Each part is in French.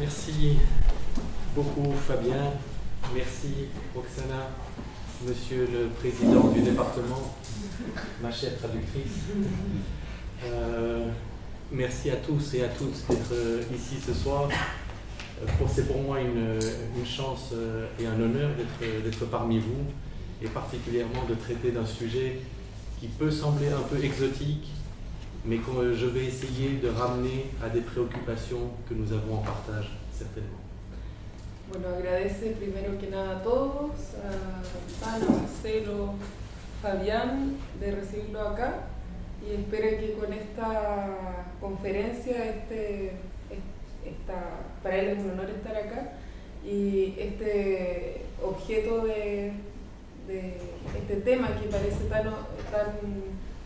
Merci beaucoup Fabien, merci Roxana, Monsieur le Président du département, ma chère traductrice. Merci à tous et à toutes d'être ici ce soir. C'est pour moi une chance et un honneur d'être parmi vous, et particulièrement de traiter d'un sujet qui peut sembler un peu exotique, mais que je vais essayer de ramener à des préoccupations que nous avons en partage, certainement. Bueno, agradece primero que nada a todos, a Tano, Marcelo, Fabián, de recibirlo acá, y espero que con esta conferencia, para él es un honor estar acá, y este objeto de este tema que parece tan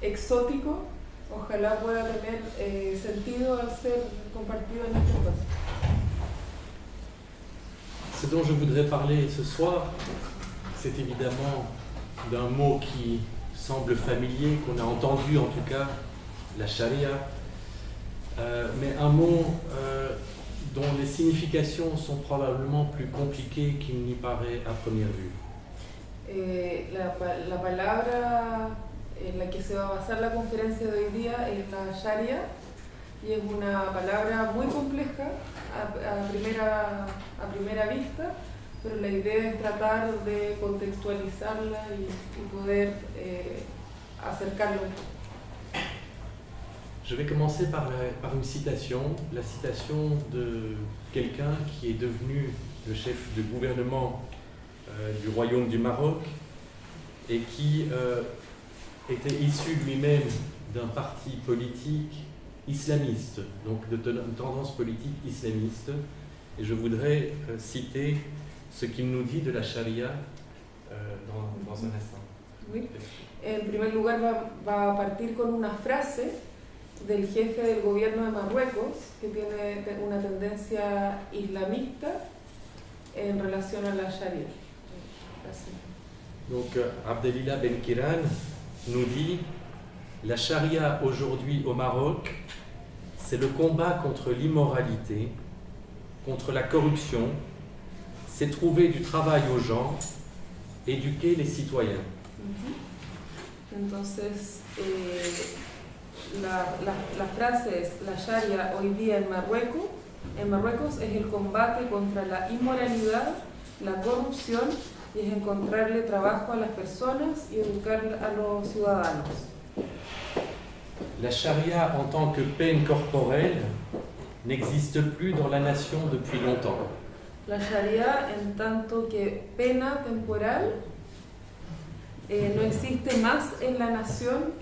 exótico, ojalá pueda tener sentido al ser compartido en este espacio. Ce dont je voudrais parler ce soir, c'est évidemment d'un mot qui semble familier, qu'on a entendu en tout cas, la charia, mais un mot dont les significations sont probablement plus compliquées qu'il n'y paraît à première vue. La palabra en la que se va a basar la conferencia de hoy día es la sharia, y es una palabra muy compleja a primera vista, pero la idea es tratar de contextualizarla y poder acercarlo. Je vais commencer par une citation, la citation de quelqu'un qui est devenu le chef de gouvernement du royaume du Maroc et qui était issu lui-même d'un parti politique islamiste, donc de tendance politique islamiste, et je voudrais citer ce qu'il nous dit de la charia dans un instant. Oui. En primer lugar va a partir con una frase del jefe del gobierno de Marruecos, que tiene una tendencia islamista en relación a la sharia. Donc Abdelillah Ben Kiran nous dit: la charia aujourd'hui au Maroc, c'est le combat contre l'immoralité, contre la corruption, c'est trouver du travail aux gens, éduquer les citoyens. Entonces, la frase es: la sharia hoy día en Marruecos es el combate contra la inmoralidad, la corrupción, y es encontrarle trabajo a las personas y educar a los ciudadanos. La charia en tant que peine corporelle n'existe plus dans la nation depuis longtemps. La sharia en tanto que pena temporal no existe más en la nación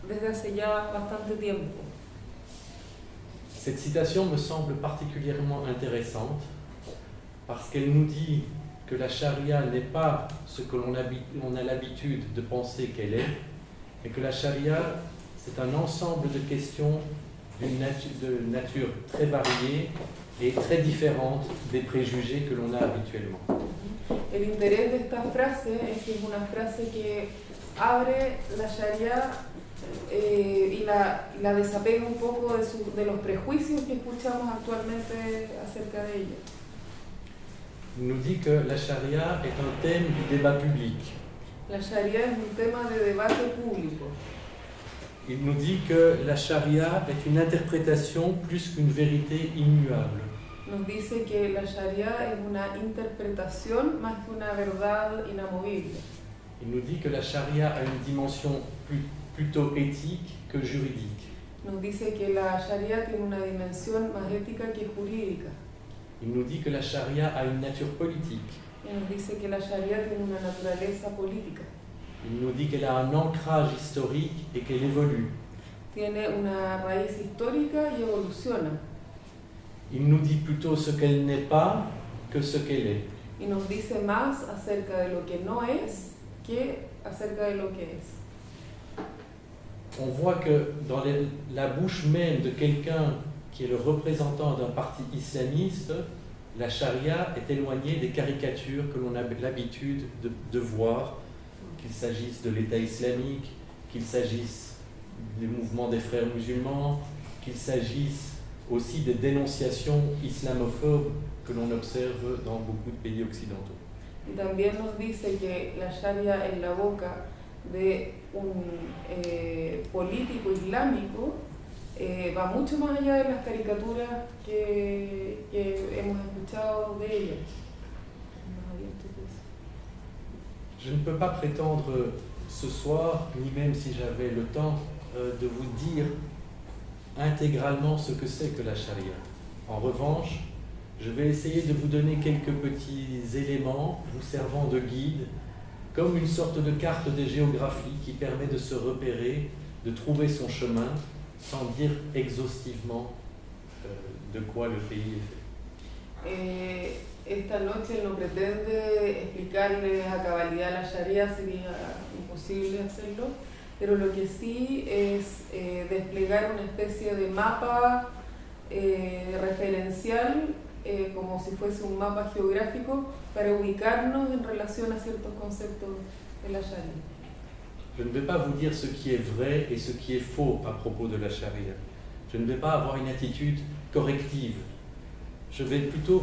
desde hace ya bastante tiempo. Cette citation me semble particulièrement intéressante parce qu'elle nous dit que la charia n'est pas ce que l'on a l'habitude de penser qu'elle est, et que la charia, c'est un ensemble de questions de nature très variée et très différente des préjugés que l'on a habituellement. El interés de esta frase es que es una frase que abre la sharia y la desapega un poco de los prejuicios que escuchamos actualmente acerca de ella. Il nous dit que la charia est un thème du débat public. La sharia es un tema de debate público. Il nous dit que la charia est une interprétation plus qu'une vérité immuable. Nos dice que la sharia es una interpretación más que una verdad inamovible. Il nous dit que la charia a une dimension plutôt éthique que juridique. Nos dice que la sharia tiene una dimensión más ética que jurídica. Il nous dit que la charia a une nature politique. Y nos dice que la sharia tiene una naturaleza política. Il nous dit qu'elle a un ancrage historique et qu'elle évolue. Tiene una raíz histórica y evoluciona. Il nous dit plutôt ce qu'elle n'est pas que ce qu'elle est. Y nos dice más acerca de lo que no es que acerca de lo que es. On voit que dans la bouche même de quelqu'un qui est le représentant d'un parti islamiste, la charia est éloignée des caricatures que l'on a l'habitude de voir, qu'il s'agisse de l'État islamique, qu'il s'agisse des mouvements des frères musulmans, qu'il s'agisse aussi des dénonciations islamophobes que l'on observe dans beaucoup de pays occidentaux. Y también nos dice que la sharia en la boca de un político islámico va mucho más allá de las caricaturas que hemos escuchado de ella. Je ne peux pas prétendre ce soir, ni même si j'avais le temps, de vous dire intégralement ce que c'est que la charia. En revanche, je vais essayer de vous donner quelques petits éléments vous servant de guide, comme une sorte de carte de géographie qui permet de se repérer, de trouver son chemin, sans dire exhaustivement de quoi le pays est fait. Esta noche no pretende explicarles a cabalidad la sharia, sería imposible hacerlo, pero lo que sí es desplegar una especie de mapa referencial, como si fuese un mapa geográfico, para ubicarnos en relación a ciertos conceptos de la sharia. Je ne vais pas vous dire ce qui est vrai et ce qui est faux à propos de la charia. Je ne vais pas avoir une attitude corrective. Je vais plutôt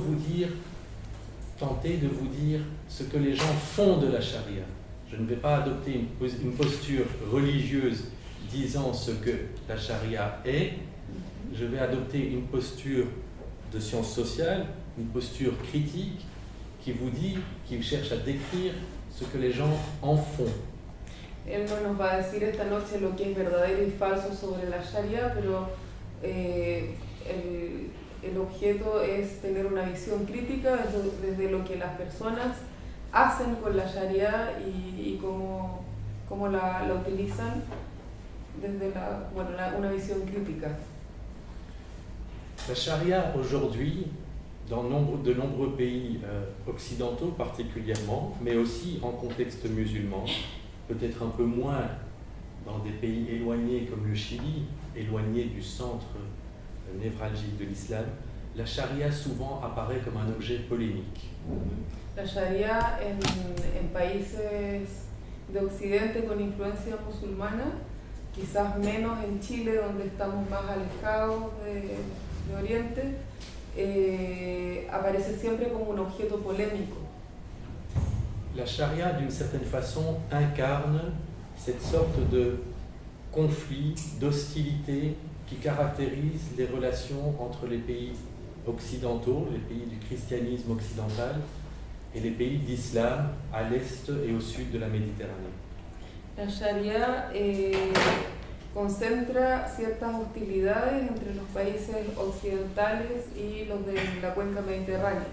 tenter de vous dire ce que les gens font de la charia. Je ne vais pas adopter une posture religieuse disant ce que la charia est. Je vais adopter une posture de science sociale, une posture critique qui cherche à décrire ce que les gens en font. Él no nos va a decir esta noche lo que es verdadero y falso sobre la sharia, pero el objeto es tener una visión crítica desde lo que las personas hacen con la sharia y cómo la utilizan desde una visión crítica. La charia aujourd'hui, dans de nombreux pays occidentaux particulièrement, mais aussi en contexte musulman, peut-être un peu moins dans des pays éloignés comme le Chili, éloignés du centre névralgique de l'islam, la charia souvent apparaît comme un objet polémique. La sharia en países de Occidente con influencia musulmana, quizás menos en Chile donde estamos más alejados de Oriente, aparece siempre como un objeto polémico. La charia, d'une certaine façon, incarne cette sorte de conflit, d'hostilité qui caractérise les relations entre les pays occidentaux, les pays du christianisme occidental, et les pays d'islam à l'est et au sud de la Méditerranée. La sharia concentra ciertas hostilidades entre los países occidentales y los de la cuenca mediterránea.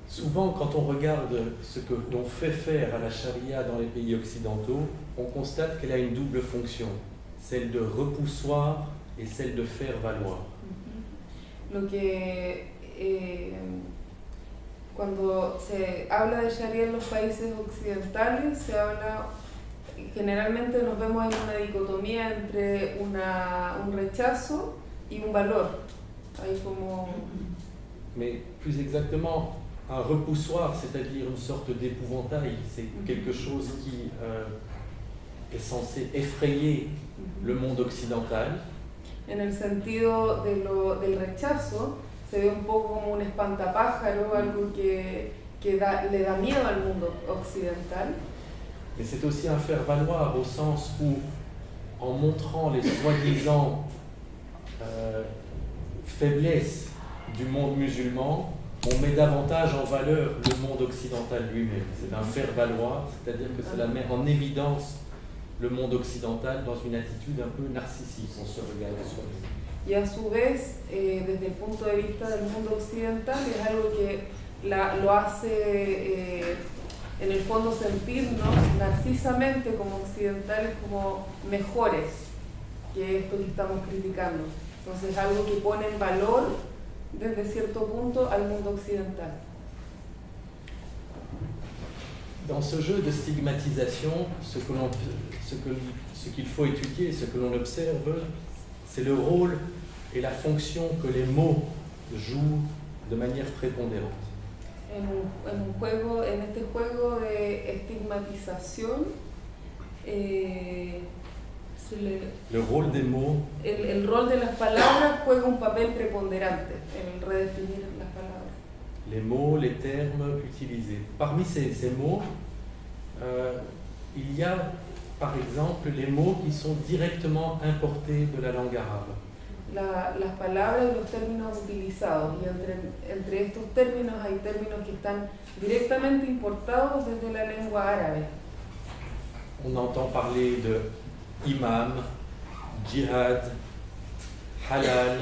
Souvent, quand on regarde ce que l'on fait faire à la charia dans les pays occidentaux, on constate qu'elle a une double fonction, celle de repoussoir et celle de faire valoir. Lo que cuando se habla de sharia en los países occidentales, generalmente nos vemos en una dicotomía entre un rechazo y un valor. Hay como... Mais plus exactement, un repoussoir, c'est-à-dire une sorte d'épouvantail, c'est quelque chose qui est censé effrayer le monde occidental. En el sentido del rechazo, se ve un poco como un espantapájaro, algo que le da miedo al mundo occidental. Mais c'est aussi un faire-valoir au sens où, en montrant les soi-disant faiblesses du monde musulman, on met davantage en valeur le monde occidental lui-même. C'est un faire-valoir, c'est-à-dire que cela met en évidence le monde occidental dans une attitude un peu narcissique, on se regarde soi-même. Y a su vez, desde el punto de vista del mundo occidental, es algo que lo hace en el fondo sentirnos narcisamente como occidentales, como mejores que esto que estamos criticando. Entonces, algo que pone en valor desde cierto punto al mundo occidental. Dans ce jeu de stigmatisation, ce qu'il faut étudier, ce que l'on observe, c'est le rôle et la fonction que les mots jouent de manière prépondérante. En este juego de estigmatización, Le rôle des mots el rol de las palabras juega un papel preponderante en el redefinir las palabras. les mots, les termes utilisés. Parmi ces mots, il y a par exemple les mots qui sont directement importés de la langue arabe. Las palabras y los términos utilizados, y entre estos términos hay términos que están directamente importados desde la lengua árabe. On entend parler de imam, djihad, halal,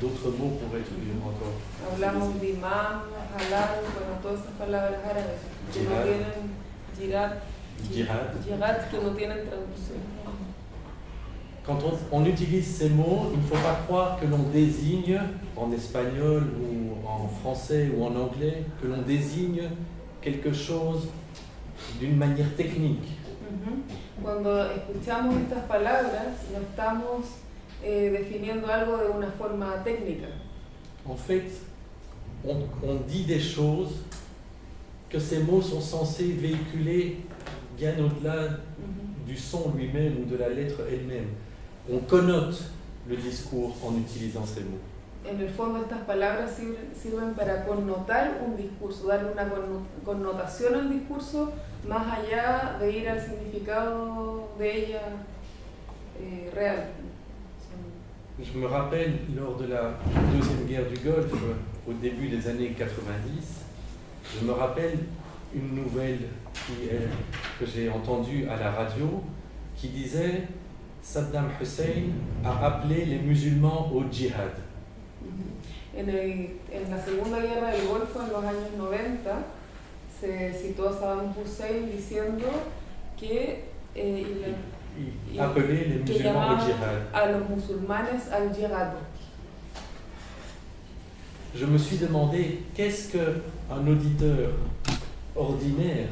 d'autres mots pourraient être encore. Hablamos de imam, halal, bueno, todas esas palabras árabes que no Jihad. tienen jihad, que no tienen traducción. Quand on utilise ces mots, il ne faut pas croire que l'on désigne, en espagnol ou en français ou en anglais, que l'on désigne quelque chose d'une manière technique. Cuando escuchamos estas palabras, no estamos definiendo algo de una forma técnica. En fait, on dit des choses que ces mots sont censés véhiculer bien au-delà du son lui-même ou de la lettre elle-même. On connote le discours en utilisant ces mots. En el fondo estas palabras sirven para connotar un discurso, darle una connotación al discurso más allá de ir al significado de ella real. Je me rappelle, lors de la Deuxième Guerre du Golfe, au début des années 90, je me rappelle une nouvelle que j'ai entendue à la radio qui disait Saddam Hussein a appelé les musulmans au djihad. En la Segunda Guerra del Golfo, en los años 90, se citó a Saddam Hussein diciendo que appelé les musulmans au djihad. A los musulmanes al jihad. Je me suis demandé qu'est-ce qu'un auditeur ordinaire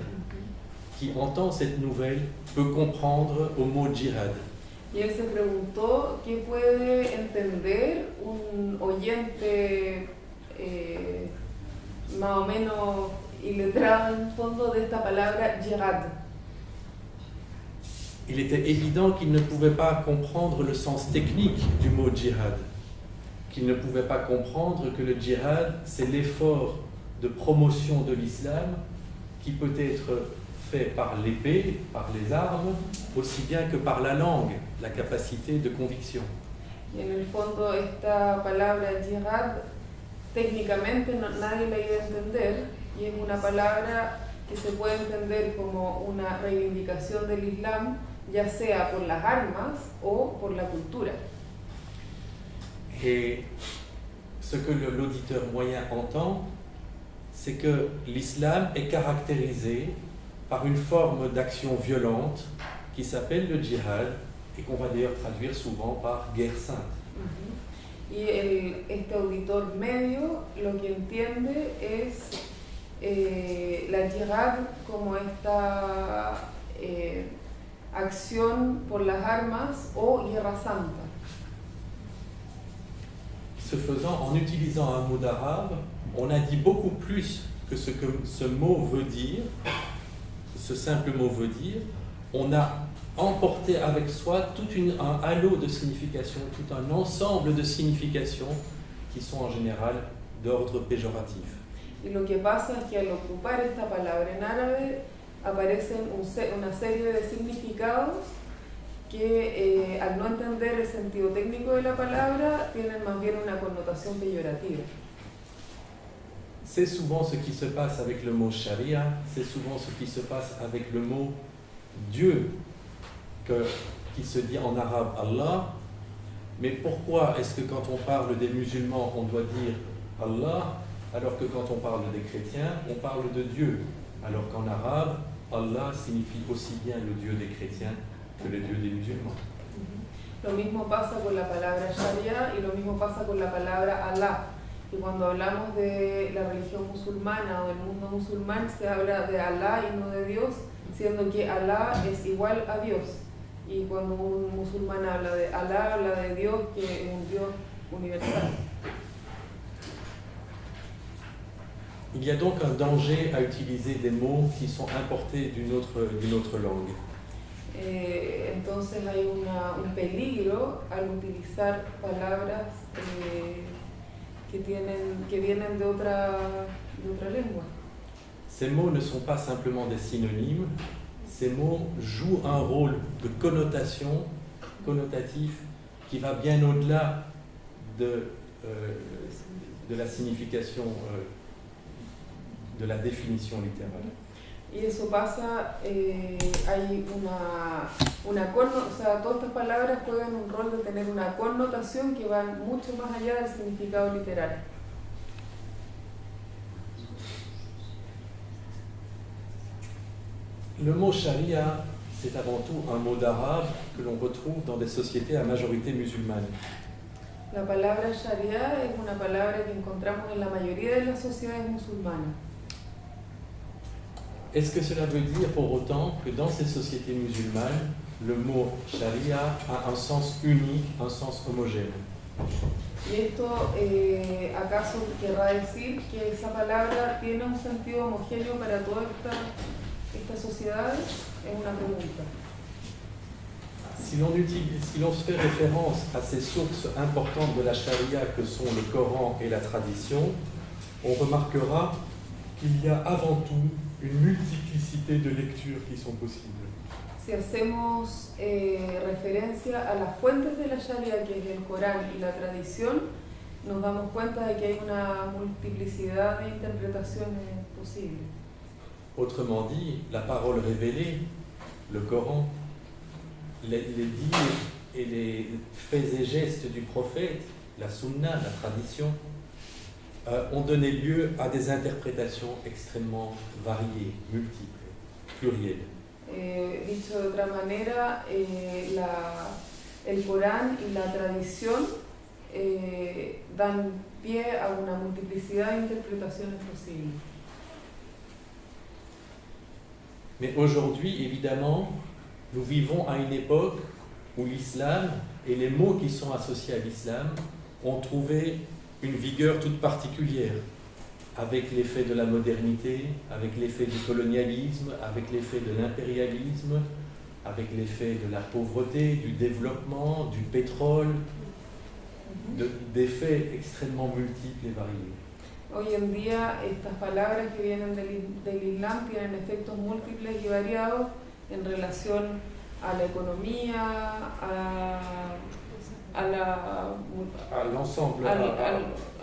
qui entend cette nouvelle peut comprendre au mot djihad. Y él se preguntó qué puede entender un oyente más o menos iletrado en el fondo de esta palabra jihad. Il était évident qu'il ne pouvait pas comprendre le sens technique du mot djihad, qu'il ne pouvait pas comprendre que le djihad, c'est l'effort de promotion de l'islam qui peut être fait par l'épée, par les armes, aussi bien que par la langue, la capacité de conviction. Y en el fondo esta palabra jihad técnicamente nadie la iba a entender, y es una palabra que se puede entender como una reivindicación del Islam, ya sea por las armas o por la cultura. Et ce que l'auditeur moyen entend, c'est que l'islam est caractérisé par une forme d'action violente qui s'appelle le djihad et qu'on va d'ailleurs traduire souvent par guerre sainte. Y este auditor medio lo que entiende es la jihad como esta acción por las armas o guerra santa. Ce faisant, en utilisant un mot d'arabe, on a dit beaucoup plus que ce que ce mot veut dire, ce simple mot veut dire. On a emporté avec soi tout un halo de significations, tout un ensemble de significations qui sont en général d'ordre péjoratif. Y lo que pasa es que al ocupar esta palabra en árabe aparecen una serie de significados que al no entender el sentido técnico de la palabra tienen más bien una connotación peyorativa. C'est souvent ce qui se passe avec le mot sharia, c'est souvent ce qui se passe avec le mot Dieu, qui se dit en arabe Allah. Mais pourquoi est-ce que quand on parle des musulmans, on doit dire Allah, alors que quand on parle des chrétiens, on parle de Dieu, alors qu'en arabe, Allah signifie aussi bien le Dieu des chrétiens que le Dieu des musulmans. Lo mismo pasa con la palabra sharia y lo mismo pasa con la palabra Allah. Y cuando hablamos de la religión musulmana o del mundo musulmán, se habla de Allah y no de Dios, siendo que Allah es igual a Dios. Y cuando un musulmán habla de Allah, habla de Dios, que es un Dios universal. Il y a donc un danger à utiliser des mots qui sont importés d'une autre langue. Entonces hay un peligro al utilizar palabras que vienen de otra lengua. Ces mots ne sont pas simplement des synonymes, ces mots jouent un rôle de connotation, connotatif, qui va bien au-delà de la signification, de la définition littérale. Y eso pasa, hay o sea, todas estas palabras juegan un rol de tener una connotación que va mucho más allá del significado literal. Le mot charia, c'est avant tout un mot d'arabe que l'on retrouve dans des sociétés à majorité musulmane. La palabra sharia es una palabra que encontramos en la mayoría de las sociedades musulmanas. Est-ce que cela veut dire pour autant que dans ces sociétés musulmanes, le mot sharia a un sens unique, un sens homogène? ¿Y esto acaso querrá decir que esa palabra tiene un sentido homogéneo para todas estas sociedades? Es una pregunta. Si l'on fait référence à ces sources importantes de la charia que sont le Coran et la tradition, on remarquera qu'il y a avant tout une multiplicité de lectures qui sont possibles. Si hacemos referencia a las fuentes de la Sharia, que es el Corán y la tradición, nos damos cuenta de que hay una multiplicidad de interpretaciones posibles. Autrement dit, la parole révélée, le Coran, les dires et les faits et gestes du prophète, la sunna, la tradition, ont donné lieu à des interprétations extrêmement variées, multiples, plurielles. Dicho de otra manera, el Corán y la tradición dan pie a una multiplicidad de interpretaciones posibles. Mais aujourd'hui, évidemment, nous vivons à une époque où l'islam et les mots qui sont associés à l'islam ont trouvé une vigueur toute particulière, avec l'effet de la modernité, avec l'effet du colonialisme, avec l'effet de l'impérialisme, avec l'effet de la pauvreté, du développement, du pétrole, d'effets extrêmement multiples et variés. Hoy en día estas palabras que vienen del Islam tienen efectos múltiples y variados en relación a la economía, à l'ensemble,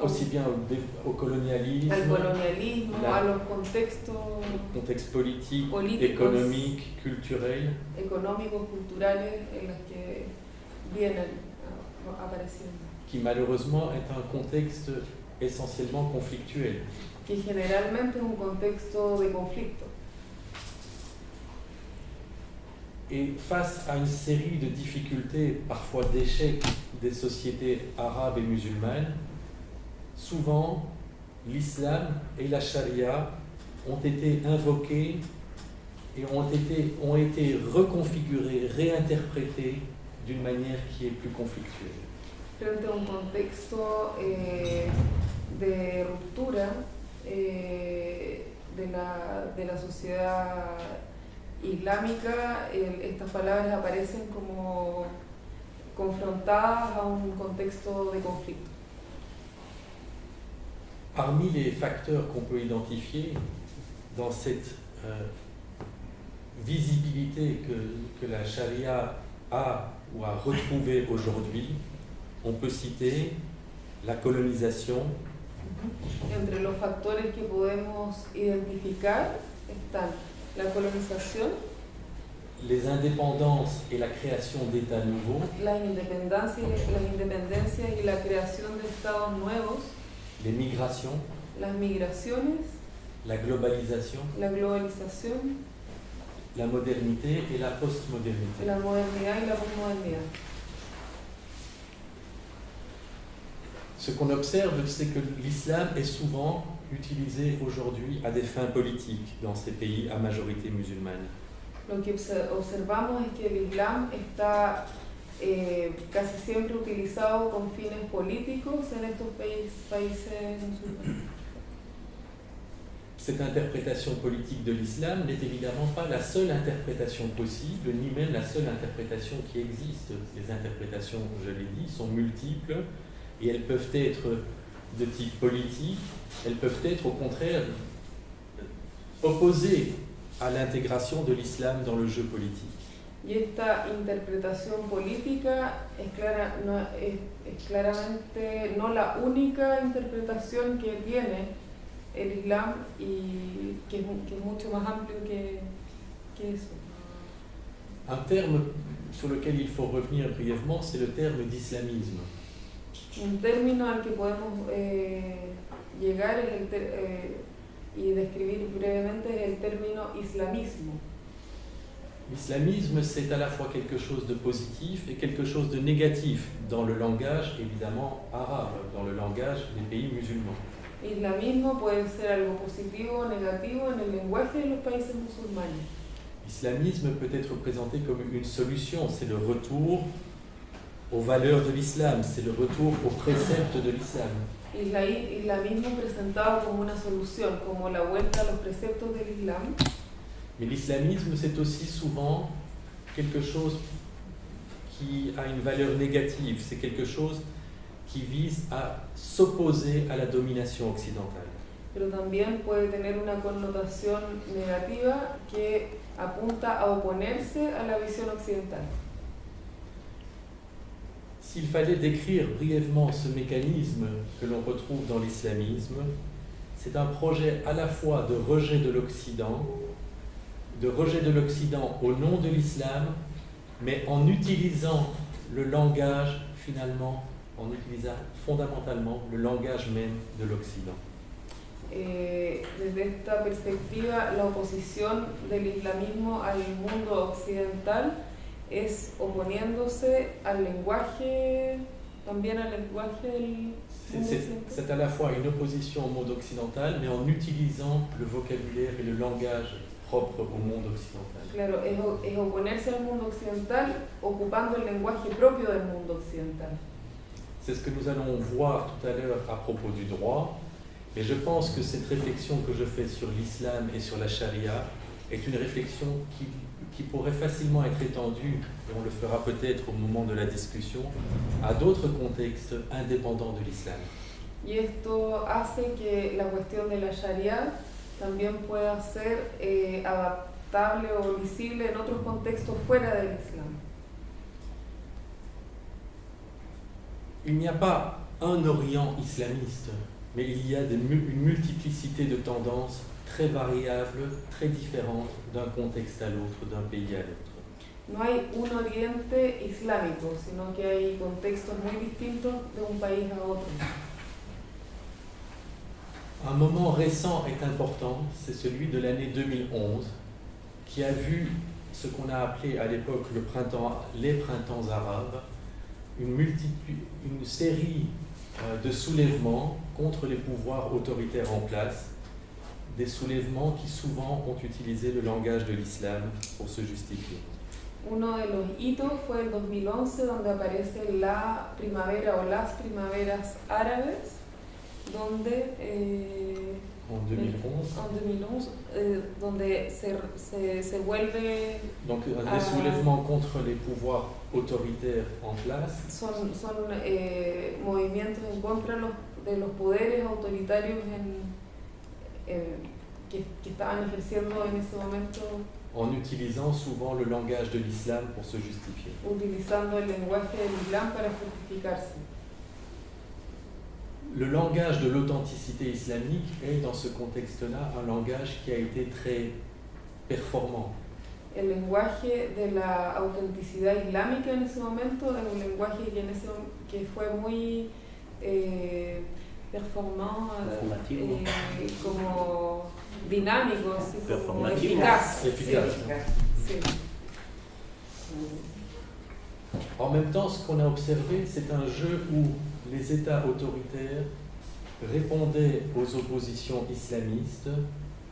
aussi bien au colonialisme, a los contextes politiques, économiques, culturels, en los que vienen apareciendo. Qui malheureusement est un contexte essentiellement conflictuel. Que generalmente es un contexto de conflicto. Et face à une série de difficultés, parfois d'échecs des sociétés arabes et musulmanes, souvent l'islam et la charia ont été invoqués et ont été reconfigurés, réinterprétés d'une manière qui est plus conflictuelle. Frente a un contexto de ruptura de la sociedad islámica, estas palabras aparecen como confrontadas a un contexto de conflicto. Parmi les facteurs qu'on peut identifier dans cette visibilité que la charia a ou a retrouvée aujourd'hui, on peut citer la colonisation. Entre los factores que podemos identificar están la colonización, les indépendances et la création d'États nouveaux, las independencias y la creación de estados nuevos, les migrations, las migraciones, la globalisation, la modernité et la postmodernité. La modernidad y la postmodernidad. Ce qu'on observe, c'est que l'islam est souvent utilisé aujourd'hui à des fins politiques dans ces pays à majorité musulmane. Lo que observamos es que el Islam está casi siempre utilizado con fines políticos en estos países musulmanes. cette interprétation politique de l'islam n'est évidemment pas la seule interprétation possible, ni même la seule interprétation qui existe. Les interprétations, je l'ai dit, sont multiples et elles peuvent être de type politique, elles peuvent être au contraire opposées à l'intégration de l'islam dans le jeu politique. Y esta interpretación política es claramente no la única interpretación que tiene el Islam y que es mucho más amplio que eso. Un terme sur lequel il faut revenir brièvement, c'est le terme d'islamisme. Un término al que podemos llegar y describir brevemente es el término islamismo. L'islamisme, c'est à la fois quelque chose de positif et quelque chose de négatif dans le langage, évidemment, arabe, dans le langage des pays musulmans. Islamismo puede ser algo positivo o negativo en el lenguaje de los países musulmanes. L'islamisme peut être présenté comme une solution, c'est le retour aux valeurs de l'islam, c'est le retour aux préceptes de l'islam. Islamismo presentado como una solución, como la vuelta a los preceptos del Islam. Mais l'islamisme, c'est aussi souvent quelque chose qui a une valeur négative, c'est quelque chose qui vise à s'opposer à la domination occidentale. Pero también puede tener una connotación negativa que apunta a oponerse a la visión occidental. S'il fallait décrire brièvement ce mécanisme que l'on retrouve dans l'islamisme, c'est un projet à la fois de rejet de l'Occident au nom de l'islam, mais en utilisant le langage finalement, en utilisant fondamentalement le langage même de l'Occident. Desde esta perspectiva, la oposición del islamismo al mundo occidental es oponiéndose al lenguaje, también al lenguaje del mundo occidental. C'est à la fois une opposition au monde occidental, mais en utilisant le vocabulaire et le langage propre au monde occidental. Claro, es oponerse al mundo occidental ocupando el lenguaje propio del mundo occidental. C'est ce que nous allons voir tout à l'heure à propos du droit, mais je pense que cette réflexion que je fais sur l'islam et sur la charia est une réflexion qui pourrait facilement être étendue, et on le fera peut-être au moment de la discussion, à d'autres contextes indépendants de l'islam. Y esto hace que la cuestión de la Sharia también pueda ser adaptable o visible en otros contextos fuera del Islam. Il n'y a pas un Orient islamiste, mais il y a une multiplicité de tendances très variables, très différentes d'un contexte à l'autre, d'un pays à l'autre. No hay un oriente islámico, sino que hay contextos muy distintos de un país a otro. Un moment récent est important, c'est celui de l'année 2011, qui a vu ce qu'on a appelé à l'époque les printemps arabes, une série de soulèvements contre les pouvoirs autoritaires en place, des soulèvements qui souvent ont utilisé le langage de l'islam pour se justifier. Uno de los hitos fue el 2011, donde aparece la primavera o las primaveras árabes, donde en 2011, donde se vuelve donc des soulèvements contre les pouvoirs autoritaires en place. Son movimientos en contra de los poderes autoritarios que estaban ejerciendo en ese momento. En utilisant souvent le langage de l'islam pour se justifier. Utilizando el lenguaje del Islam para justificarse. Le langage de l'authenticité islamique est dans ce contexte-là un langage qui a été très performant. El lenguaje de la autenticidad islámica en ese momento es un lenguaje que fue muy performant, como dinámico, así como eficaz. Sí. En même temps, ce qu'on a observé, c'est un jeu où les États autoritaires répondaient aux oppositions islamistes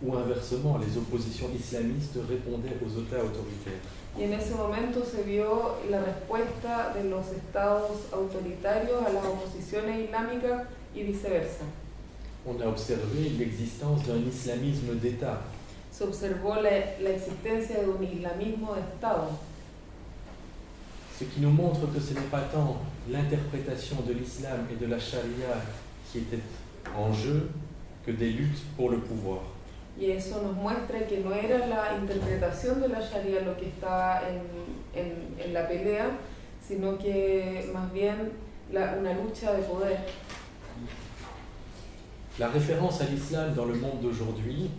ou inversement, les oppositions islamistes répondaient aux États autoritaires. Y en ese momento se vio la respuesta de los estados autoritarios a las oposiciones islámicas y viceversa. on a observé l'existence d'un islamisme d'État. Se observó la existencia de un islamismo de Estado, Ce qui nous montre que ce n'est pas tant l'interprétation de l'islam et de la charia qui était en jeu que des luttes pour le pouvoir. y eso nos muestra que no era la interpretación de la Sharia lo que estaba en la pelea, sino que más bien una lucha de poder. La référence à l'islam dans le monde d'aujourd'hui,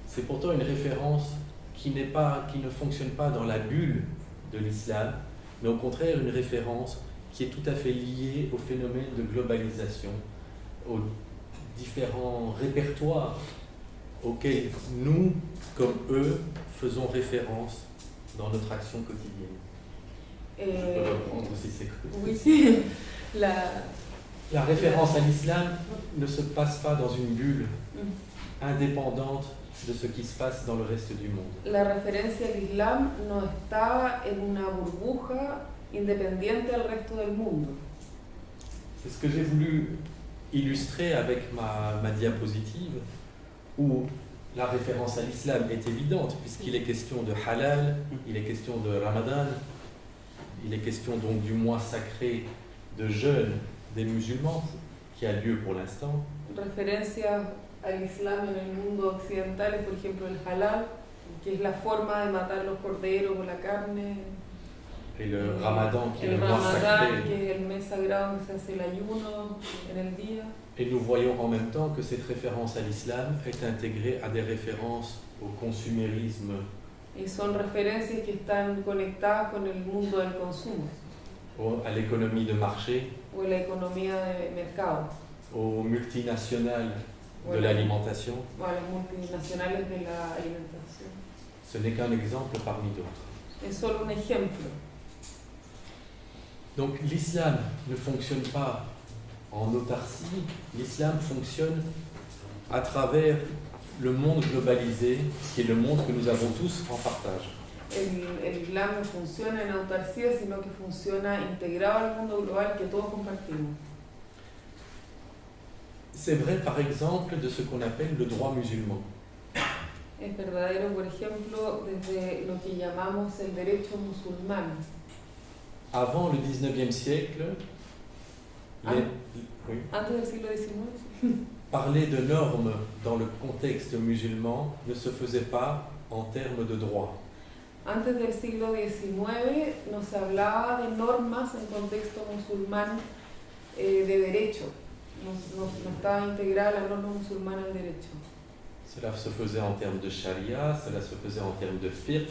c'est pourtant une référence qui ne fonctionne pas dans la bulle de l'islam, mais au contraire une référence qui est tout à fait liée au phénomène de globalisation, aux différents répertoires auxquels nous, comme eux, faisons référence dans notre action quotidienne. Je peux reprendre si c'est Oui, sí. La référence à l'islam ne se passe pas dans une bulle indépendante de ce qui se passe dans le reste du monde. La referencia al Islam no está en una burbuja independiente del resto del mundo. C'est ce que j'ai voulu illustrer avec ma diapositive, où la référence à l'islam est évidente, puisqu'il est question de halal, il est question de Ramadan, il est question donc du mois sacré de jeûne des musulmans, qui a lieu pour l'instant. Referencias al Islam en el mundo occidental es, por ejemplo, el halal, que es la forma de matar los corderos o la carne. Et le Ramadan, qui est le mois Ramadán, sacré. que es el mes sagrado donde se hace el ayuno en el día. Et nous voyons en même temps que cette référence à l'islam est intégrée à des références au consumérisme, Y son referencias que están conectadas con el mundo del consumo à l'économie de marché, o la economía de mercado aux multinationales de Voilà. l'alimentation. o a las multinacionales de la alimentación. Ce n'est qu'un exemple parmi d'autres. Es solo un ejemplo. Donc l'islam ne fonctionne pas en autarcie, l'islam fonctionne à travers le monde globalisé, qui est le monde que nous avons tous en partage. El Islam no funciona en autarcía, sino que funciona integrado al mundo global que todos compartimos. C'est vrai par exemple de ce qu'on appelle le droit musulman. Es verdadero, por ejemplo, desde lo que llamamos el derecho musulmán. Avant le 19e siècle, les- oui, Antes del siglo XIX, parler de normes dans le contexte musulman ne se faisait pas en termes de droit. antes del siglo XIX no se hablaba de normas en contexto musulmán de derecho. No estaba integrada la norma musulmana al derecho. Cela se faisait en termes de charia, cela se faisait en termes de fiqh,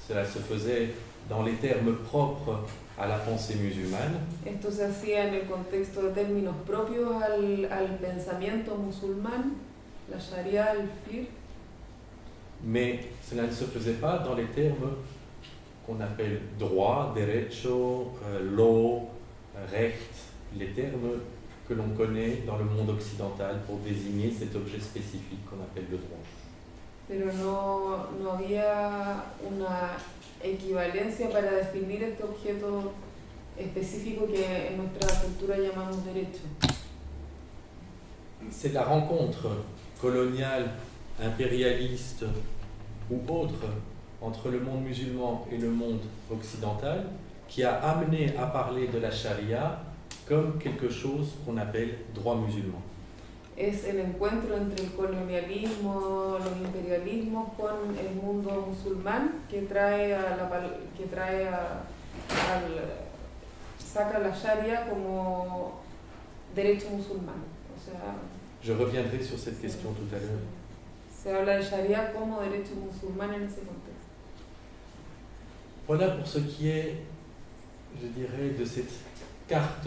cela se faisait dans les termes propres à la pensée musulmane. Esto se hacía en el contexto de términos propios al pensamiento musulmán, la sharia, el fiqh, Mais cela ne se faisait pas dans les termes qu'on appelle droit, derecho, law, recht, les termes que l'on connaît dans le monde occidental pour désigner cet objet spécifique qu'on appelle le droit. pero no había una equivalencia para definir este objeto específico que en nuestra cultura llamamos derecho. C'est la rencontre coloniale, impérialiste ou autre entre le monde musulman et le monde occidental qui a amené à parler de la charia comme quelque chose qu'on appelle droit musulman. Es el encuentro entre el colonialismo, los imperialismos con el mundo musulmán que saca la sharia como derecho musulmán. O sea, Je reviendrai sur cette question tout à l'heure. se habla de sharia como derecho musulmán en ese contexto. Voilà pour ce qui est, je dirais, de cette carte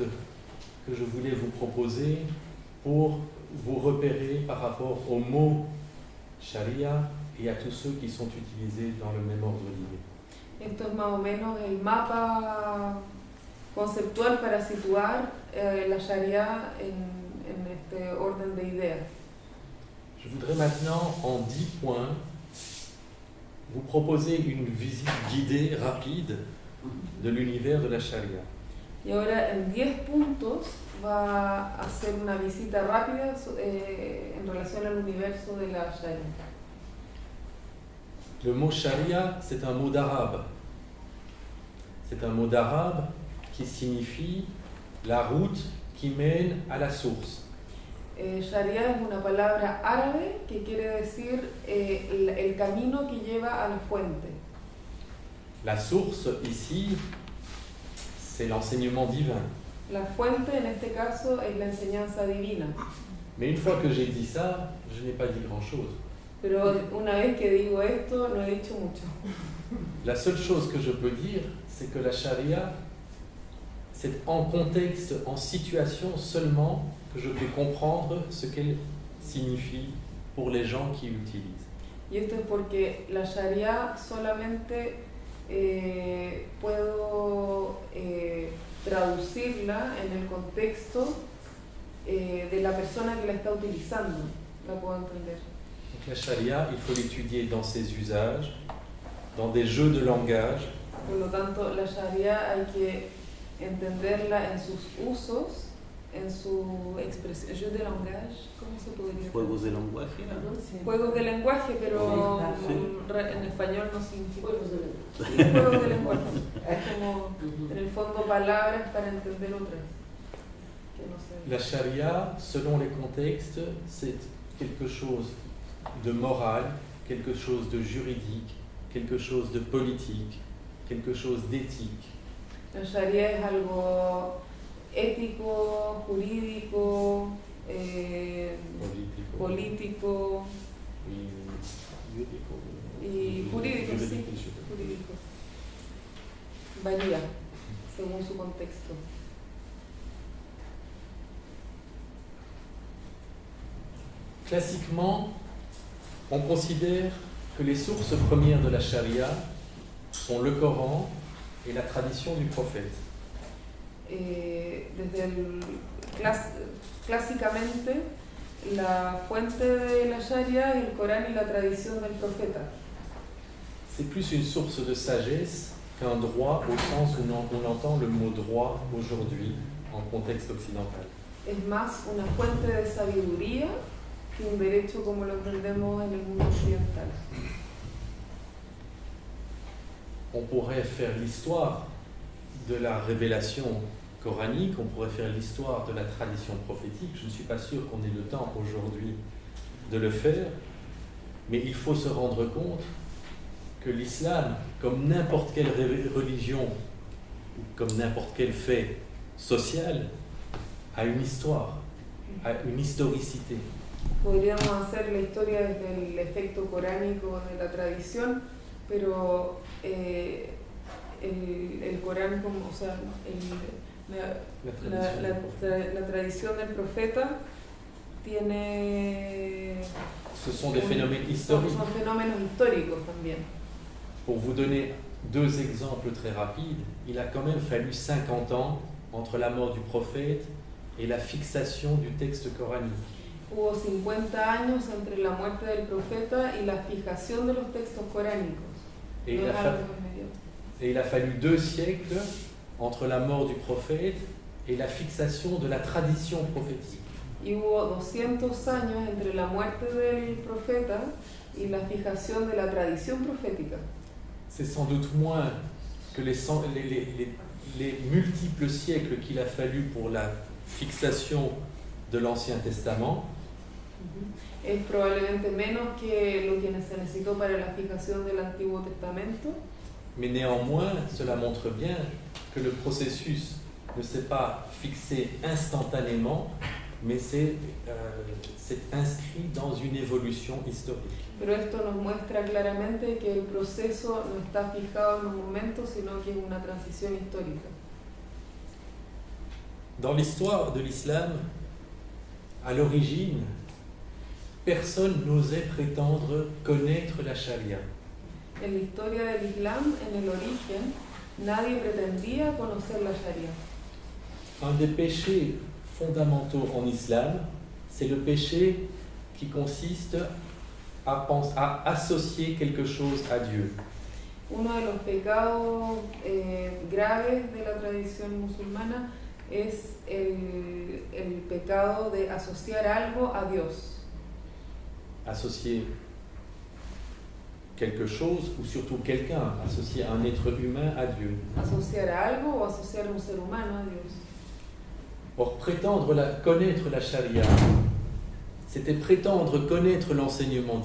que je voulais vous proposer pour vous repérer par rapport au mot charia et à tous ceux qui sont utilisés dans le même ordre d'idées. Esto es más o menos el mapa conceptual para situar la sharia en este orden de ideas. Je voudrais maintenant, en 10 points, vous proposer une visite guidée rapide de l'univers de la charia. Y ahora en 10 puntos va a hacer una visita rápida en relación al universo de la Sharia. Le mot charia, c'est un mot d'arabe. C'est un mot d'arabe qui signifie la route qui mène à la source. Sharia es una palabra árabe que quiere decir el camino que lleva a la fuente. La source ici, c'est l'enseignement divin. La fuente en este caso es la enseñanza divina. Mais une fois que j'ai dit ça, je n'ai pas dit grand-chose. Pero una vez que digo esto, no he dicho mucho. La seule chose que je peux dire, c'est que la charia, c'est en contexte, en situation seulement que je peux comprendre ce qu'elle signifie pour les gens qui l'utilisent. Y esto es porque la Sharia solamente puedo traducirla en el contexto de la persona que la está utilizando, la puedo entender. Donc la charia, il faut l'étudier dans ses usages, dans des jeux de langage. Por lo tanto, la Sharia hay que entenderla en sus usos, en su expresión. Jeux de langage, ¿cómo se podría decir? Juegos de lenguaje, ¿no? Sí. Juegos de lenguaje, pero Sí. en español no significa juegos de lenguaje. Es como, en el fondo, palabras para entender otras. Que no sé. La charia, selon les contextes, c'est quelque chose de moral, quelque chose de juridique, quelque chose de politique, quelque chose d'éthique. La Sharia es algo ético, jurídico, político y jurídico, sí, jurídico. Varía según su contexto. Classiquement, on considère que les sources premières de la charia sont le Coran et la tradition du prophète. Clásicamente, la fuente de la Sharia es el Corán y la tradición del profeta. C'est plus une source de sagesse qu'un droit au sens où on entend le mot droit aujourd'hui en contexte occidental. Es más una fuente de sabiduría que un derecho como lo entendemos en el mundo occidental. On pourrait faire l'histoire de la révélation coranique, on pourrait faire l'histoire de la tradition prophétique. Je ne suis pas sûr qu'on ait le temps aujourd'hui de le faire, mais il faut se rendre compte que l'islam, comme n'importe quelle religion, ou comme n'importe quel fait social, a une histoire, a une historicité. Podríamos hacer la historia desde el efecto coránico de la tradición, pero el Corán, como, o sea, la tradición del profeta tiene... Ce sont des phénomènes historiques. Son fenómenos históricos también. Pour vous donner deux exemples très rapides, il a quand même fallu 50 ans entre la mort du prophète et la fixation du texte coranique. Hubo 50 años entre la muerte del profeta y la fijación de los textos coránicos. Et il a fallu 2 siècles entre la mort du prophète et la fixation de la tradition prophétique. Y hubo 200 años entre la muerte del profeta y la fijación de la tradición profética. C'est sans doute moins que les multiples siècles qu'il a fallu pour la fixation de l'Ancien Testament. Es probablemente menos que lo que se necesitó para la fijación del Antiguo Testamento. Mais néanmoins, cela montre bien que le processus ne s'est pas fixé instantanément, mais c'est inscrit dans une évolution historique. Pero esto nos muestra claramente que el proceso no está fijado en un momento, sino que es una transición histórica. Dans l'histoire de l'islam, à l'origine, personne n'osait prétendre connaître la charia. En la historia del Islam, en el origen, nadie pretendía conocer la Sharia. Un des péchés fondamentaux en islam, c'est le péché qui consiste à associer quelque chose à Dieu. Uno de los pecados graves de la tradición musulmana es el pecado de asociar algo a Dios. Associer quelque chose ou surtout quelqu'un, associer un être humain à Dieu. Asociar a algo o asociar a un ser humano a Dios. Or, prétendre connaître la charia, c'était prétendre connaître l'enseignement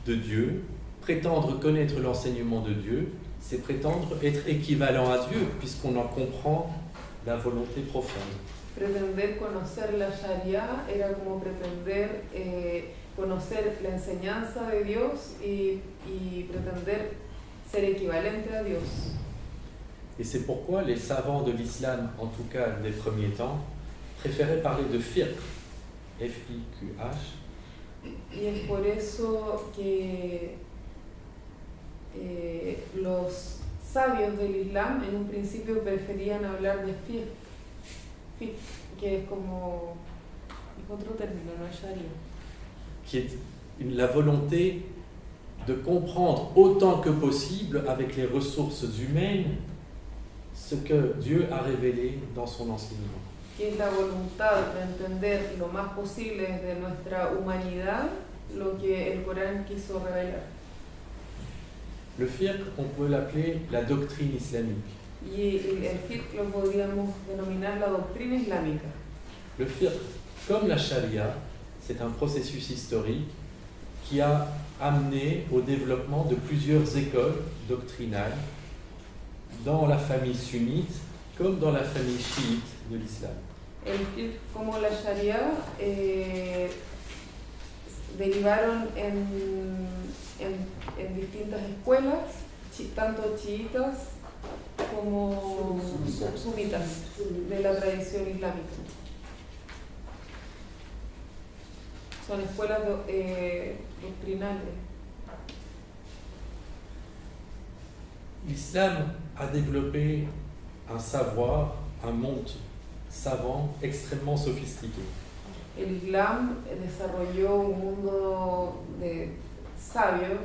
de Dieu. Prétendre connaître l'enseignement de Dieu, c'est prétendre être équivalent à Dieu, puisqu'on en comprend la volonté profonde. Pretender conocer la Sharia era como pretender conocer la enseñanza de Dios y pretender ser equivalente a Dios. Et c'est pourquoi les savants de l'islam, en tout cas des premiers temps, préféraient parler de fiqh, F-I-Q-H. Y es por eso que los sabios del Islam en un principio preferían hablar de fiqh, que es como es otro término, no es Sharia. Qui est la volonté de comprendre autant que possible avec les ressources humaines ce que Dieu a révélé dans son enseignement. Que es la voluntad de entender lo más posible de nuestra humanidad lo que el Corán quiso revelar. Le fiqh, on peut l'appeler la doctrine islamique. Y el fiqh lo podríamos denominar la doctrina islámica. Le fiqh, comme la charia, c'est un processus historique qui a amené au développement de plusieurs écoles doctrinales dans la famille sunnite comme dans la famille chiite de l'islam. El fiqh como la Sharia derivaron en distintas escuelas, tanto chiitas como sunitas de la tradición islámica. Son escuelas doctrinales. L'islam a développé un savoir, un monde savant extrêmement sophistiqué. El Islam desarrolló un mundo de sabio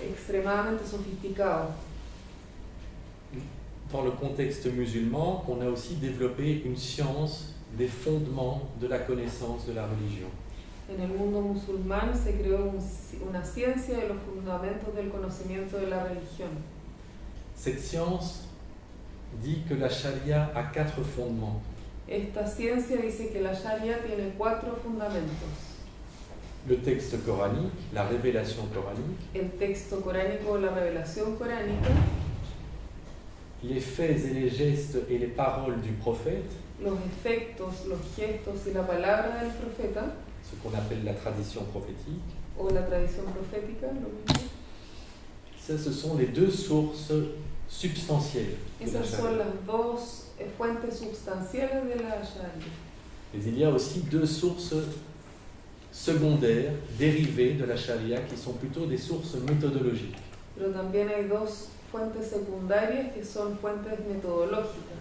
extremadamente sofisticado. Dans le contexte musulman, on a aussi développé une science des fondements de la connaissance de la religion. En el mundo musulmán se creó una ciencia de los fundamentos del conocimiento de la religión. Cette science dit que la charia a 4 fondements. Esta ciencia dice que la Sharia tiene 4 fundamentos. Le texte coranique, la révélation coranique, El texto coránico, la revelación coránica, les faits et les gestes et les paroles du prophète, los efectos, los gestos y la palabra del profeta, ce qu'on appelle la tradition prophétique. o la tradición profética, lo mismo. Ça, ce sont les 2 sources substantielles de la Esas son charia. las dos fuentes sustanciales de la Sharia. Mais il y a aussi 2 sources secondaires, dérivées de la charia, qui sont plutôt des sources méthodologiques. Pero también hay dos fuentes secundarias que son fuentes metodológicas.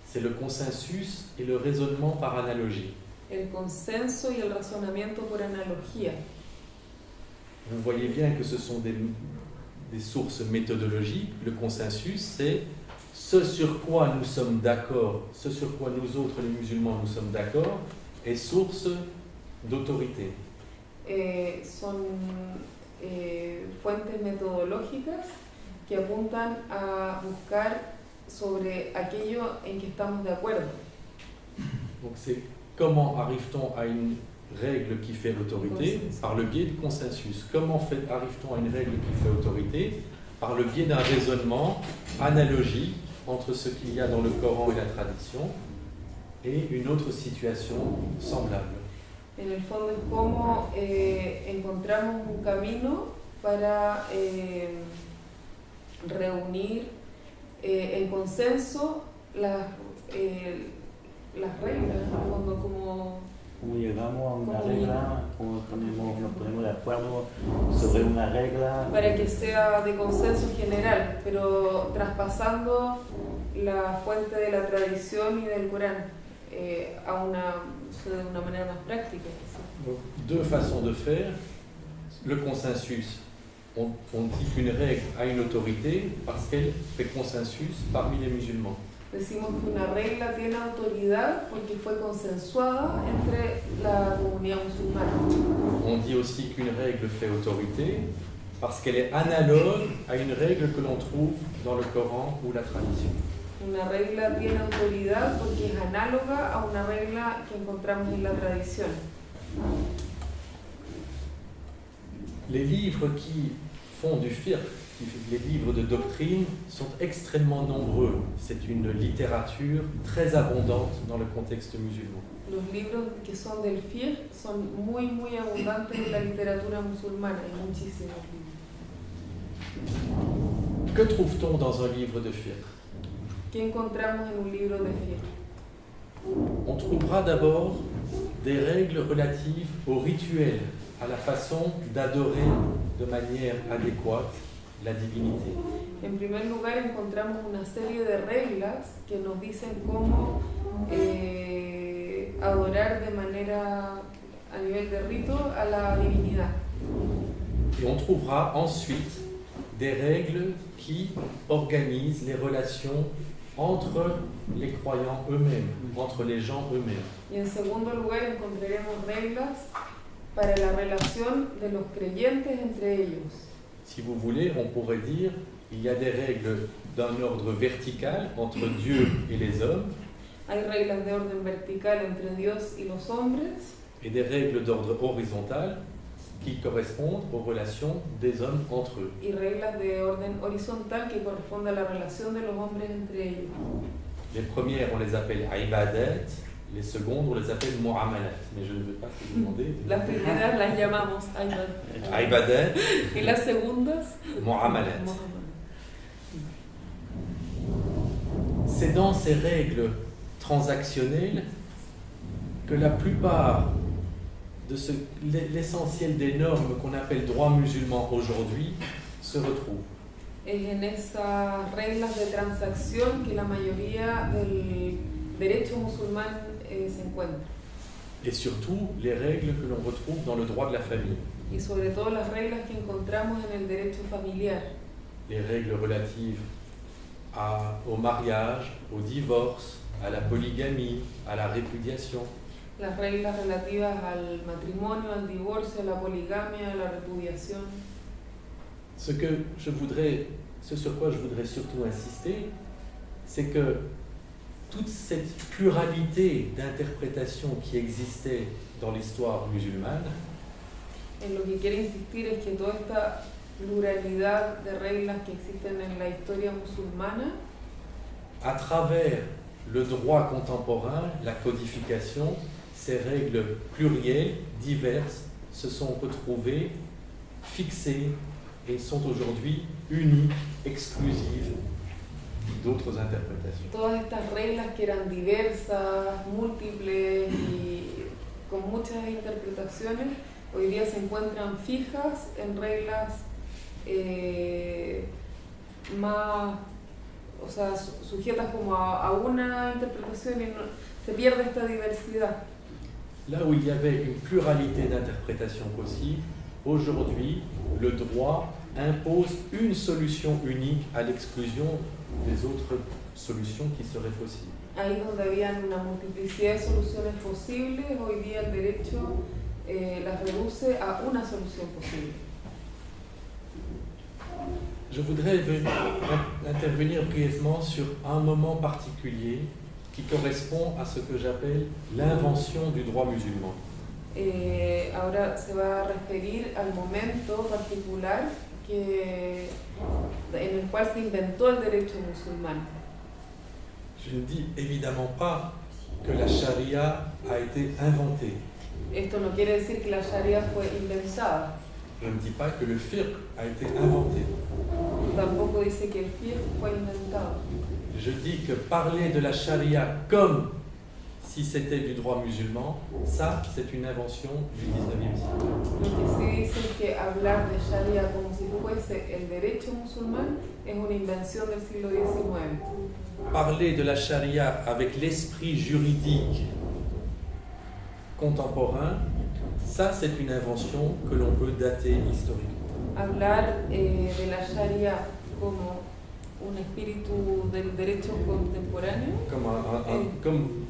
C'est le consensus et le raisonnement par analogie. El consenso y el razonamiento por analogía. Vous voyez bien que ce sont des sources méthodologiques. Le consensus, c'est ce sur quoi nous sommes d'accord, ce sur quoi nous autres, les musulmans, nous sommes d'accord, est source d'autorité. Son fuentes metodológicas que apuntan a buscar sobre aquello en que estamos de acuerdo. Donc c'est comment arrive-t-on à une règle qui fait autorité? Par le biais du consensus. Comment arrive-t-on à une règle qui fait autorité? Par le biais d'un raisonnement analogique entre ce qu'il y a dans le Coran et la tradition et une autre situation semblable. En el fondo es cómo encontramos un camino para reunir en consenso las reglas, en el fondo como... Como llegamos a una regla, como nos ponemos de acuerdo sobre una regla. Para que sea de consenso general, pero traspasando la fuente de la tradición y del Corán de una manera más práctica. Donc, 2 façons de faire. Le consensus, on dit qu'une règle a une autorité parce qu'elle fait consensus parmi les musulmans. Decimos que una regla tiene autoridad porque fue consensuada entre la comunidad musulmana. On dit aussi qu'une règle fait autorité parce qu'elle est analogue à une règle que l'on trouve dans le Coran ou la tradition. Una regla tiene autoridad porque es análoga a una regla que encontramos en la tradición. Les livres qui font du fiqh, les livres de doctrine, sont extrêmement nombreux. C'est une littérature très abondante dans le contexte musulman. Los libros que son del fiqh son muy abundantes en la literatura musulmana, hay muchísimos libros. Que trouve-t-on dans un livre de fiqh? ¿Qué encontramos en un libro de fiqh? On trouvera d'abord des règles relatives au rituel, à la façon d'adorer de manière adéquate la divinité. En primer lugar encontramos una serie de reglas que nos dicen cómo adorar de manera a nivel de rito a la divinidad. Et on trouvera ensuite des règles qui organisent les relations entre les croyants eux-mêmes, entre les gens eux-mêmes. Y en segundo lugar encontraremos reglas para la relación de los creyentes entre ellos. Si vous voulez, on pourrait dire qu'il y a des règles d'un ordre vertical entre Dieu et les hommes. Hay reglas de orden vertical entre Dios y los hombres. Et des règles d'ordre horizontal qui correspondent aux relations des hommes entre eux. Y reglas de orden horizontal que corresponden a la relación de los hombres entre ellos. Les premières, on les appelle ibadat, les secondes, on les appelle mu'amalat. Mais je ne veux pas te demander. Las primeras las llamamos Ibadat. y las segundas Mu'amalat. C'est dans ces règles transactionnelles que la plupart de l'essentiel des normes qu'on appelle droit musulman aujourd'hui se retrouvent. Es en esas reglas de transacción que la mayoría del derecho musulmán se encuentra. Et surtout les règles que l'on retrouve dans le droit de la famille. Y sobre todo las reglas que encontramos en el derecho familiar. Les règles relatives au mariage, au divorce, à la polygamie, à la répudiation. Las reglas relativas al matrimonio, al divorcio, a la poligamia, a la repudiación. Ce sur quoi je voudrais surtout insister, c'est que toute cette pluralité d'interprétations qui existait dans l'histoire musulmane, En lo que quiero insistir es que toda esta pluralidad de reglas que existen en la historia musulmana, à travers le droit contemporain, la codification, ces règles plurielles, diverses, se sont retrouvées, fixées et sont aujourd'hui uniques, exclusives d'autres interprétations. todas estas reglas que eran diversas, múltiples y con muchas interpretaciones, hoy día se encuentran fijas en reglas más, o sea, sujetas como a una interpretación y se pierde esta diversidad. Là où il y avait une pluralité d'interprétations possibles, aujourd'hui, le droit impose une solution unique à l'exclusion des autres solutions qui seraient possibles. Ahí donde habían una multiplicidad de soluciones posibles, hoy día el derecho las reduce a una solución posible. Je voudrais intervenir brièvement sur un moment particulier qui correspond à ce que j'appelle l'invention du droit musulman. Ahora se va a referir al momento particular en el cual se inventó el derecho musulmán. Je ne dis évidemment pas que la charia a été inventée. Esto no quiere decir que la Sharia fue inventada. Je ne dis pas que le fiqh a été inventé. Tampoco dice que el fiqh fue inventado. Je dis que parler de la charia comme si c'était du droit musulman, ça c'est une invention du 19e siècle. Lo que sí dice es que hablar de Sharia como si fuese el derecho musulmán es una invención del siglo XIX. Parler de la charia avec l'esprit juridique contemporain, ça c'est une invention que l'on peut dater historiquement. Hablar de la Sharia como un espíritu del derecho contemporáneo. Comme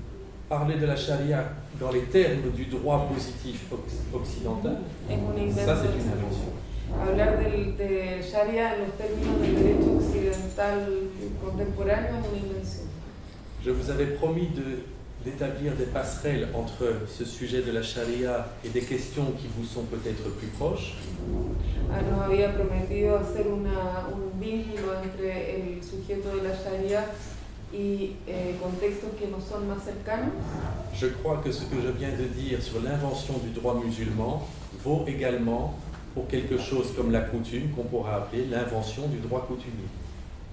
parler de la charia dans les termes du droit positif occidental, ça c'est une invention. Hablar de Sharia en los términos del derecho occidental contemporáneo es una invención. Je vous avais promis d'établir des passerelles entre ce sujet de la charia et des questions qui vous sont peut-être plus proches. Nos había prometido hacer un vínculo entre el sujeto de la Sharia y contextos que nos son más cercanos. Je crois que ce que je viens de dire sur l'invention du droit musulman vaut également pour quelque chose comme la coutume qu'on pourra appeler l'invention du droit coutumier.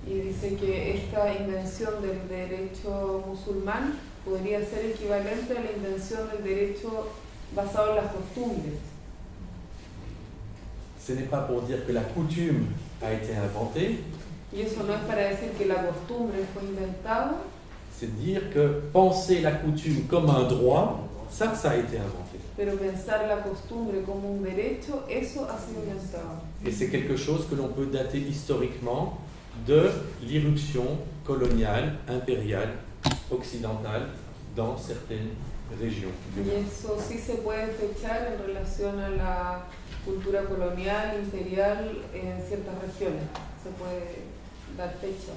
Y dice que esta invención del derecho musulmán podría ser equivalente a la invención del derecho basado en las costumbres. Ce n'est pas pour dire que la coutume a été inventée. Y eso no es para decir que la costumbre fue inventada. C'est dire que penser la coutume comme un droit, ça a été inventé. Pero pensar la costumbre como un derecho, eso ha sido inventado. Et c'est quelque chose que l'on peut dater historiquement de l'irruption coloniale, impériale, occidentale dans certaines régions. Y eso sí se puede fechar en relación a la cultura colonial, imperial en ciertas regiones. Se puede dar fecha.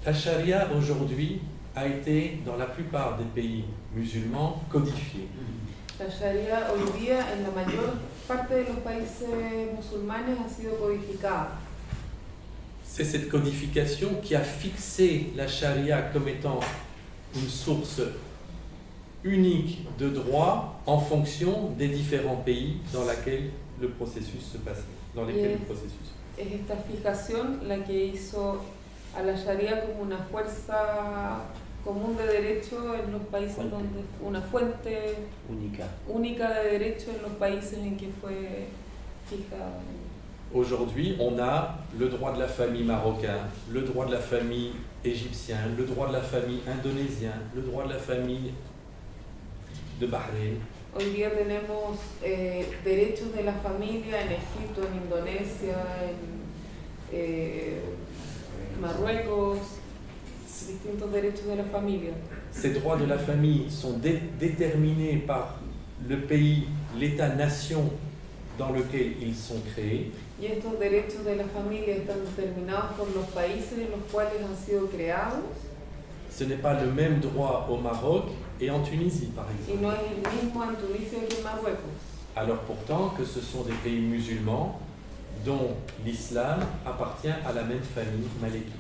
La charia aujourd'hui a été, dans la plupart des pays musulmans, codifiée. La Sharia hoy día en la mayor parte de los países musulmanes ha sido codificada. C'est cette codification qui a fixé la charia comme étant une source unique de droit en fonction des différents pays dans lesquels le processus se passait. Es esta fijación la que hizo a la Sharia como una fuerza común de derecho en los países donde una fuente única de derecho en los países en que fue fijada. Aujourd'hui, on a le droit de la famille marocain, le droit de la famille égyptien, le droit de la famille indonésien, le droit de la famille de Bahreïn. Hoy día tenemos derechos de la familia en Egipto, en Indonesia, en Marruecos, distintos derechos de la familia. Ces droits de la famille sont déterminés par le pays, l'État-nation dans lequel ils sont créés. Y estos derechos de la familia están determinados por los países en los cuales han sido creados. Ce n'est pas le même droit au Maroc et en Tunisie, par exemple. Y no es el mismo en Tunisia que en Marruecos. Alors pourtant que ce sont des pays musulmans dont l'islam appartient à la même famille malékite.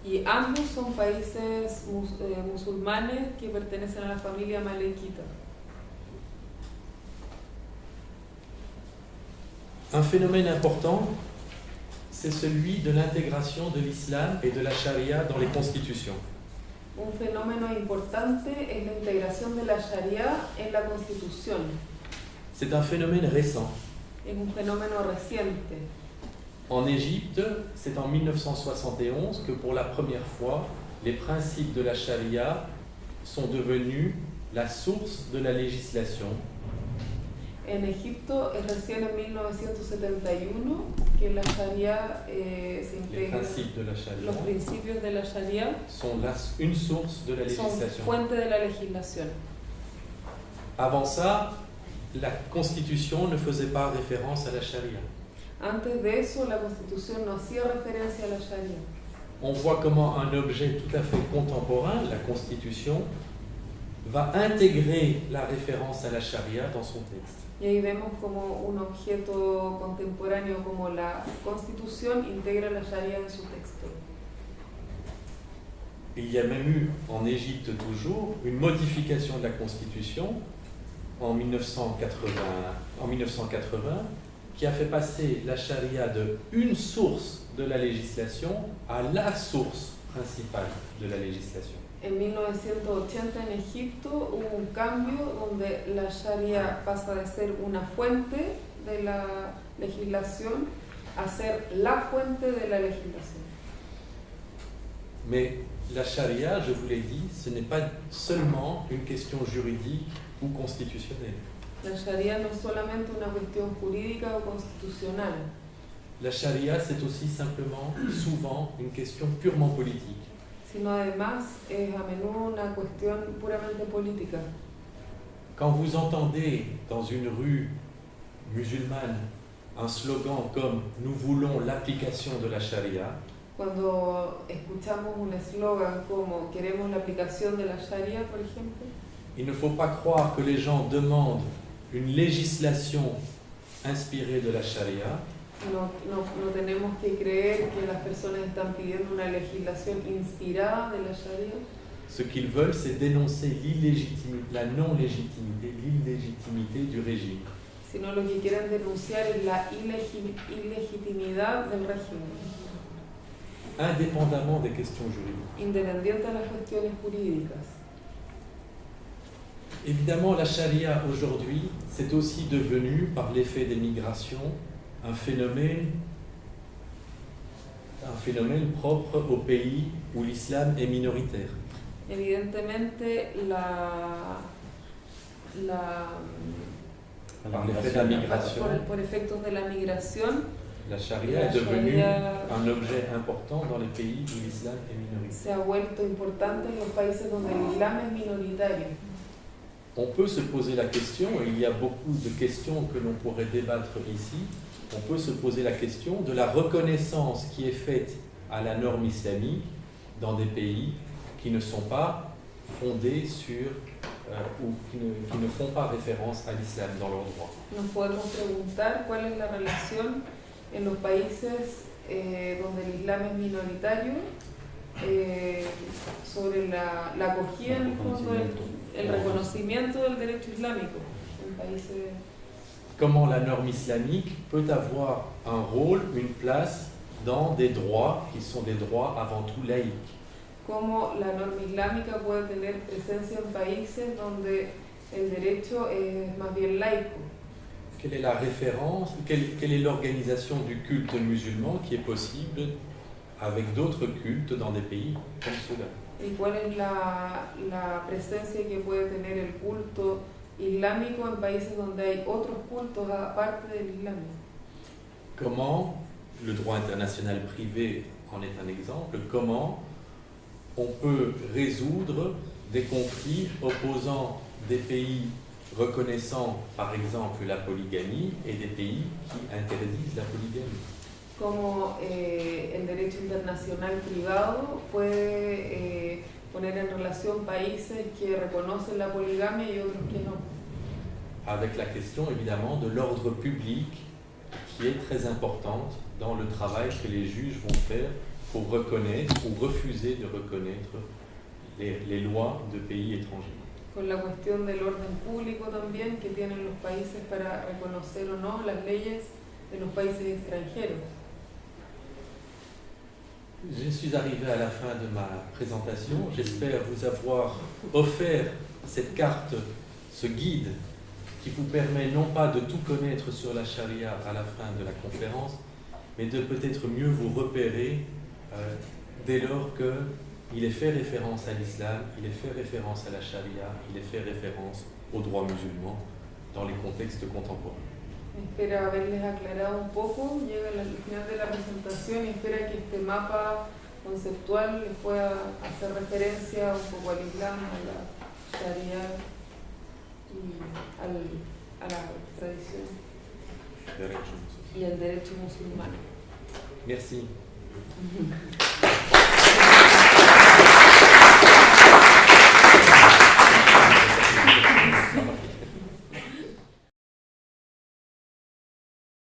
Y ambos son países musulmanes que pertenecen a la familia maléquita. Un phénomène important, c'est celui de l'intégration de l'islam et de la charia dans les constitutions. Un fenómeno importante es la integración de la Sharia en la Constitución. C'est un phénomène récent. Es un fenómeno reciente. En Égypte, c'est en 1971 que pour la première fois, les principes de la charia sont devenus la source de la législation. En Egipto es recién en 1971 que la Sharia se integra. Los principios de la Sharia sont une source de la législation. Son fuente de la legislación. Avant ça, la Constitution ne faisait pas référence à la charia. Antes de eso, la Constitución no hacía referencia a la Sharia. On voit comment un objet tout à fait contemporain, la Constitution, va intégrer la référence à la charia dans son texte. Y ahí vemos como un objeto contemporáneo como la Constitución integra la Sharia en su texto. Il y a même eu en Égypte toujours une modification de la Constitution en 1980 qui a fait passer la charia de une source de la législation à la source principale de la législation. En 1980 en Egipto hubo un cambio donde la Sharia pasa de ser una fuente de la legislación a ser la fuente de la legislación. Mais la Sharia, je vous l'ai dit, ce n'est pas seulement une question juridique ou constitutionnelle. La Sharia no es solamente una cuestión jurídica o constitucional. la charia, c'est aussi simplement, souvent, une question purement politique. Sino además es a menudo una cuestión puramente política. Quand vous entendez dans une rue musulmane un slogan comme « Nous voulons l'application de la charia », Cuando escuchamos un eslogan como queremos la aplicación de la Sharia, por ejemplo, il ne faut pas croire que les gens demandent une législation inspirée de la charia. no tenemos que creer que las personas están pidiendo una legislación inspirada de la Sharia. Ce qu'ils veulent, c'est dénoncer la non-légitimité, l'illégitimité du régime. Sino lo que quieren denunciar es la ilegitimidad del régimen, Indépendamment des questions juridiques. independiente de las cuestiones jurídicas. Évidemment, la charia aujourd'hui, c'est aussi devenu, par l'effet des migrations, un phénomène propre aux pays où l'islam est minoritaire. Evidentemente, Par l'effet de la migration, por efectos de la migración, la charia est devenue un objet important dans les pays où l'islam est minoritaire. se ha vuelto importante en los países donde el Islam es minoritario. On peut se poser la question, et il y a beaucoup de questions que l'on pourrait débattre ici, on peut se poser la question de la reconnaissance qui est faite à la norme islamique dans des pays qui ne sont pas fondés sur ou qui ne font pas référence à l'islam dans leur droit. Nos podemos preguntar cuál es la relación en los países donde el Islam es minoritario sobre la acogida, en el fondo, el reconocimiento del derecho islámico en países. Comment la norme islamique peut avoir un rôle, une place dans des droits qui sont des droits avant tout laïques. Cómo la norma islámica puede tener presencia en países donde el derecho es más bien laico. Quelle est la référence, quelle est l'organisation du culte musulman qui est possible avec d'autres cultes dans des pays comme ceux-là? ¿Y cuál es la presencia que puede tener el culto islámico en países donde hay otros cultos aparte del Islam? Comment, le droit international privé en est un exemple, comment on peut résoudre des conflits opposant des pays reconnaissant par exemple la polygamie et des pays qui interdisent la polygamie. Cómo el derecho internacional privado puede poner en relación países que reconocen la poligamia y otros que no. Avec la question évidemment de l'ordre public qui est très importante dans le travail que les juges vont faire pour reconnaître ou refuser de reconnaître les lois de pays étrangers. Con la cuestión del orden público también que tienen los países para reconocer o no las leyes de los países extranjeros. Je suis arrivé à la fin de ma présentation. J'espère vous avoir offert cette carte, ce guide qui vous permet non pas de tout connaître sur la charia à la fin de la conférence, mais de peut-être mieux vous repérer dès lors qu'il est fait référence à l'islam, il est fait référence à la charia, il est fait référence aux droits musulmans dans les contextes contemporains. Espero haberles aclarado un poco, llega al final de la presentación y espera que este mapa conceptual les pueda hacer referencia un poco al Islam, a la Sharia y a la tradición y al derecho musulmán. Merci.